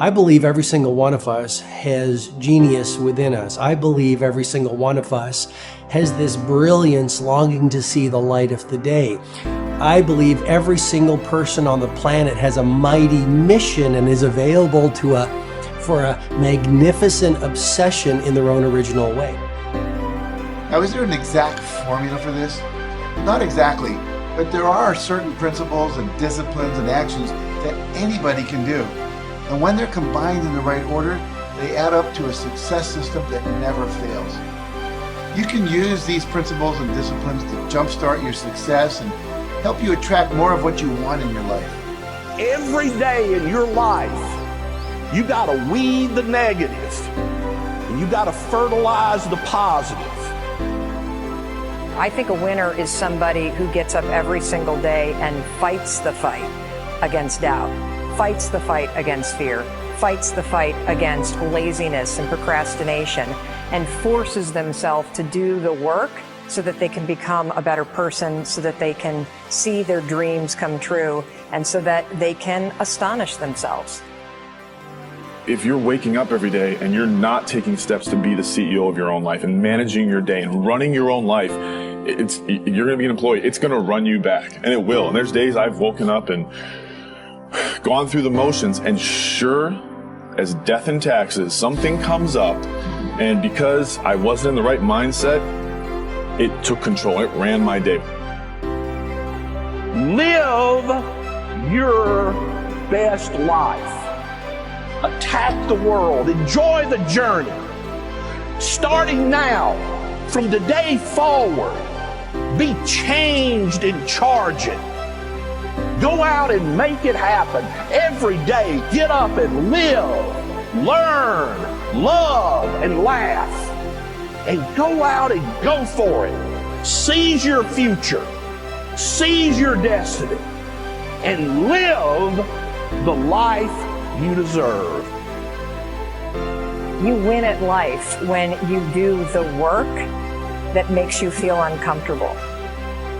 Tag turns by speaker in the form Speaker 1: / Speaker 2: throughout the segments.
Speaker 1: I believe every single one of us has genius within us. I believe every single one of us has this brilliance longing to see the light of the day. I believe every single person on the planet has a mighty mission and is available for a magnificent obsession in their own original way.
Speaker 2: Now, is there an exact formula for this? Not exactly, but there are certain principles and disciplines and actions that anybody can do. And when they're combined in the right order, they add up to a success system that never fails. You can use these principles and disciplines to jumpstart your success and help you attract more of what you want in your life.
Speaker 3: Every day in your life, you gotta weed the negative, and you gotta fertilize the positive.
Speaker 4: I think a winner is somebody who gets up every single day and fights the fight against doubt, fights the fight against fear, fights the fight against laziness and procrastination, and forces themselves to do the work so that they can become a better person, so that they can see their dreams come true, and so that they can astonish themselves.
Speaker 5: If you're waking up every day and you're not taking steps to be the CEO of your own life and managing your day and running your own life, you're going to be an employee. It's going to run you back, and it will. And there's days I've woken up and gone through the motions, and sure as death and taxes, something comes up, and because I wasn't in the right mindset, it took control. It ran my day.
Speaker 3: Live your best life. Attack the world. Enjoy the journey. Starting now, from today forward, be changed and charge it. Go out and make it happen. Every day, get up and live, learn, love, and laugh. And go out and go for it. Seize your future. Seize your destiny. And live the life you deserve.
Speaker 4: You win at life when you do the work that makes you feel uncomfortable.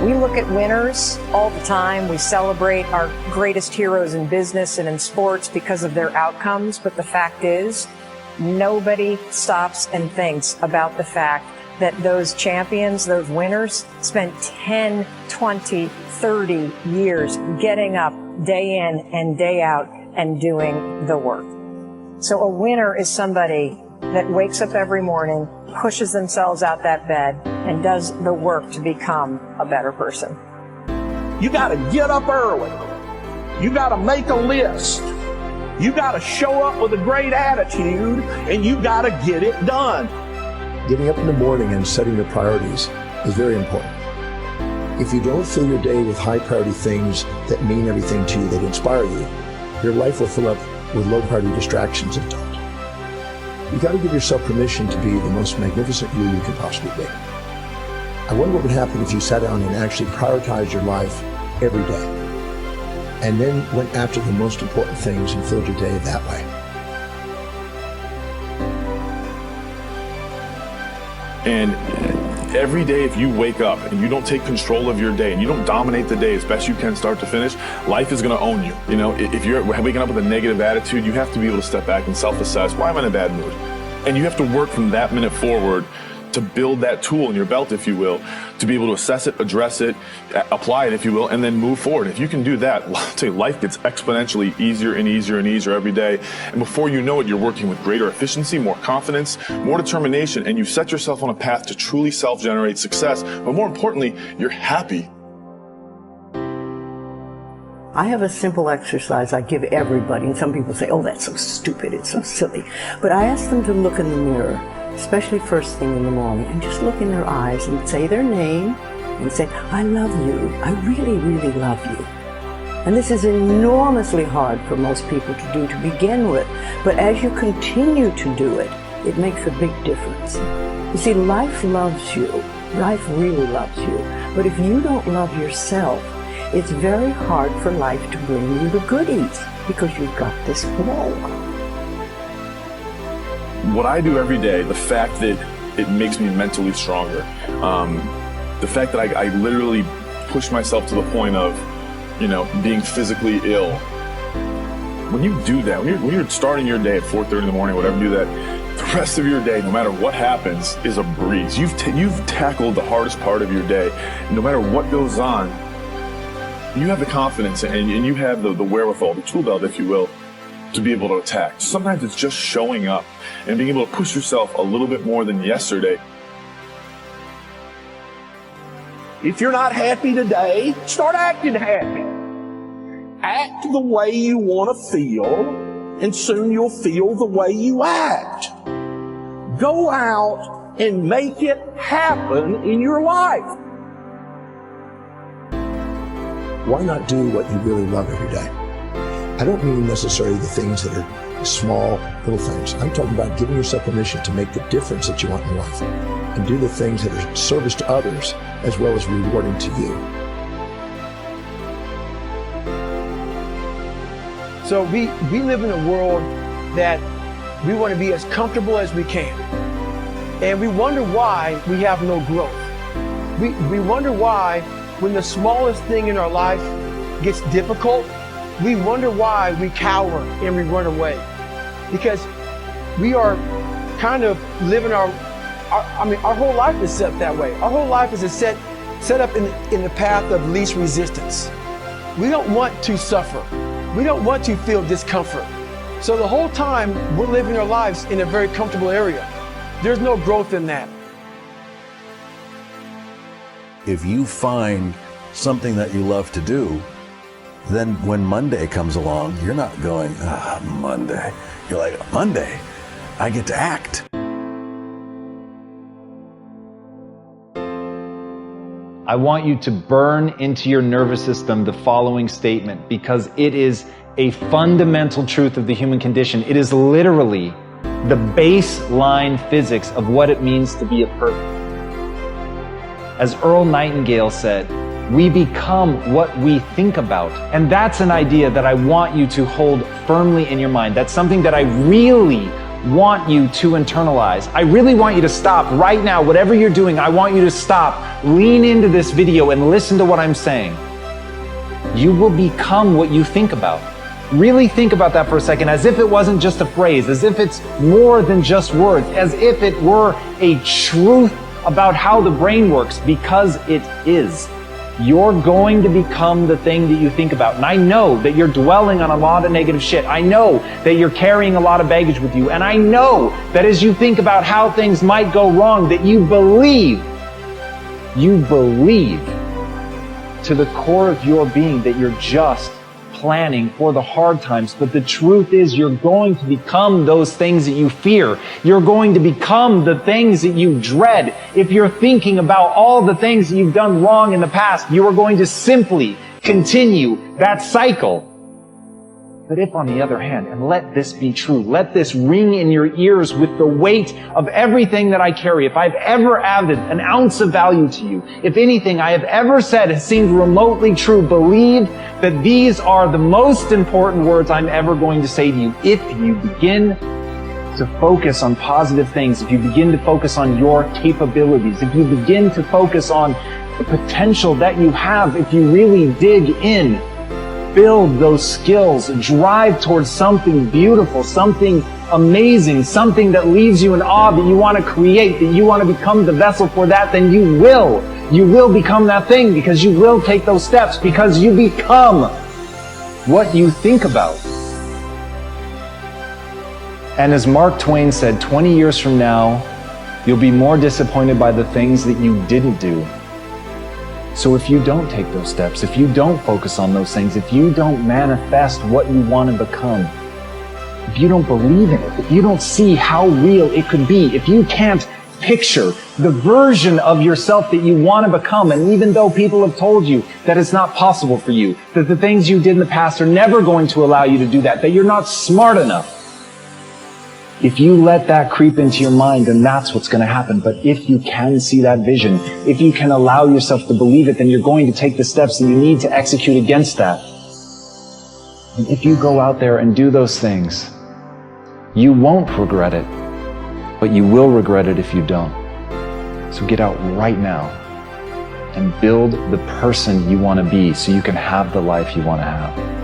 Speaker 4: We look at winners all the time. We celebrate our greatest heroes in business and in sports because of their outcomes. But the fact is, nobody stops and thinks about the fact that those champions, those winners, spent 10, 20, 30 years getting up day in and day out and doing the work. So a winner is somebody that wakes up every morning, pushes themselves out that bed, and does the work to become a better person.
Speaker 3: You got to get up early. You got to make a list. You got to show up with a great attitude, and you got to get it done.
Speaker 6: Getting up in the morning and setting your priorities is very important. If you don't fill your day with high priority things that mean everything to you, that inspire you, your life will fill up with low priority distractions that don't. You got to give yourself permission to be the most magnificent you can possibly be. I wonder what would happen if you sat down and actually prioritized your life every day, and then went after the most important things and filled your day that way.
Speaker 5: And every day, if you wake up and you don't take control of your day and you don't dominate the day as best you can start to finish, life is going to own you. You know, if you're waking up with a negative attitude, you have to be able to step back and self-assess. Why am I in a bad mood? And you have to work from that minute forward to build that tool in your belt, if you will, to be able to assess it, address it, apply it, if you will, and then move forward. If you can do that, I'll tell you, life gets exponentially easier and easier and easier every day. And before you know it, you're working with greater efficiency, more confidence, more determination, and you've set yourself on a path to truly self-generate success. But more importantly, you're happy.
Speaker 7: I have a simple exercise I give everybody, and some people say, oh, that's so stupid, it's so silly. But I ask them to look in the mirror, especially first thing in the morning, and just look in their eyes and say their name and say, I love you. I really, really love you. And this is enormously hard for most people to do to begin with. But as you continue to do it, it makes a big difference. You see, life loves you. Life really loves you. But if you don't love yourself, it's very hard for life to bring you the goodies because you've got this flaw.
Speaker 5: What I do every day, the fact that it makes me mentally stronger, the fact that I literally push myself to the point of, being physically ill, when you do that, when you're starting your day at 4:30 in the morning, whatever, do that, the rest of your day, no matter what happens, is a breeze. You've tackled the hardest part of your day. No matter what goes on, you have the confidence and you have the wherewithal, the tool belt, if you will, to be able to attack. Sometimes it's just showing up and being able to push yourself a little bit more than yesterday.
Speaker 3: If you're not happy today, start acting happy. Act the way you want to feel, and soon you'll feel the way you act. Go out and make it happen in your life.
Speaker 6: Why not do what you really love every day? I don't mean necessarily the things that are small, little things. I'm talking about giving yourself permission to make the difference that you want in life and do the things that are service to others as well as rewarding to you.
Speaker 8: So we live in a world that we want to be as comfortable as we can. And we wonder why we have no growth. We wonder why when the smallest thing in our life gets difficult, we wonder why we cower and we run away. Because we are kind of living our whole life is set that way. Our whole life is set up in the path of least resistance. We don't want to suffer. We don't want to feel discomfort. So the whole time we're living our lives in a very comfortable area. There's no growth in that.
Speaker 9: If you find something that you love to do, then when Monday comes along, you're not going, Monday. You're like, Monday, I get to act.
Speaker 10: I want you to burn into your nervous system the following statement, because it is a fundamental truth of the human condition. It is literally the baseline physics of what it means to be a person. As Earl Nightingale said, we become what we think about. And that's an idea that I want you to hold firmly in your mind. That's something that I really want you to internalize. I really want you to stop right now. Whatever you're doing, I want you to stop, lean into this video and listen to what I'm saying. You will become what you think about. Really think about that for a second, as if it wasn't just a phrase, as if it's more than just words, as if it were a truth about how the brain works, because it is. You're going to become the thing that you think about. And I know that you're dwelling on a lot of negative shit. I know that you're carrying a lot of baggage with you. And I know that as you think about how things might go wrong, that you believe to the core of your being that you're just planning for the hard times. But the truth is, you're going to become those things that you fear. You're going to become the things that you dread. If you're thinking about all the things that you've done wrong in the past, you are going to simply continue that cycle. But if, on the other hand, and let this be true, let this ring in your ears with the weight of everything that I carry, if I've ever added an ounce of value to you, if anything I have ever said has seemed remotely true, believe that these are the most important words I'm ever going to say to you. If you begin to focus on positive things, if you begin to focus on your capabilities, if you begin to focus on the potential that you have, if you really dig in, build those skills, drive towards something beautiful, something amazing, something that leaves you in awe, that you want to create, that you want to become the vessel for that, then you will become that thing, because you will take those steps, because you become what you think about. And as Mark Twain said, 20 years from now, you'll be more disappointed by the things that you didn't do. So if you don't take those steps, if you don't focus on those things, if you don't manifest what you want to become, if you don't believe in it, if you don't see how real it could be, if you can't picture the version of yourself that you want to become, and even though people have told you that it's not possible for you, that the things you did in the past are never going to allow you to do that you're not smart enough, if you let that creep into your mind, then that's what's going to happen. But if you can see that vision, if you can allow yourself to believe it, then you're going to take the steps that you need to execute against that. And if you go out there and do those things, you won't regret it, but you will regret it if you don't. So get out right now and build the person you want to be so you can have the life you want to have.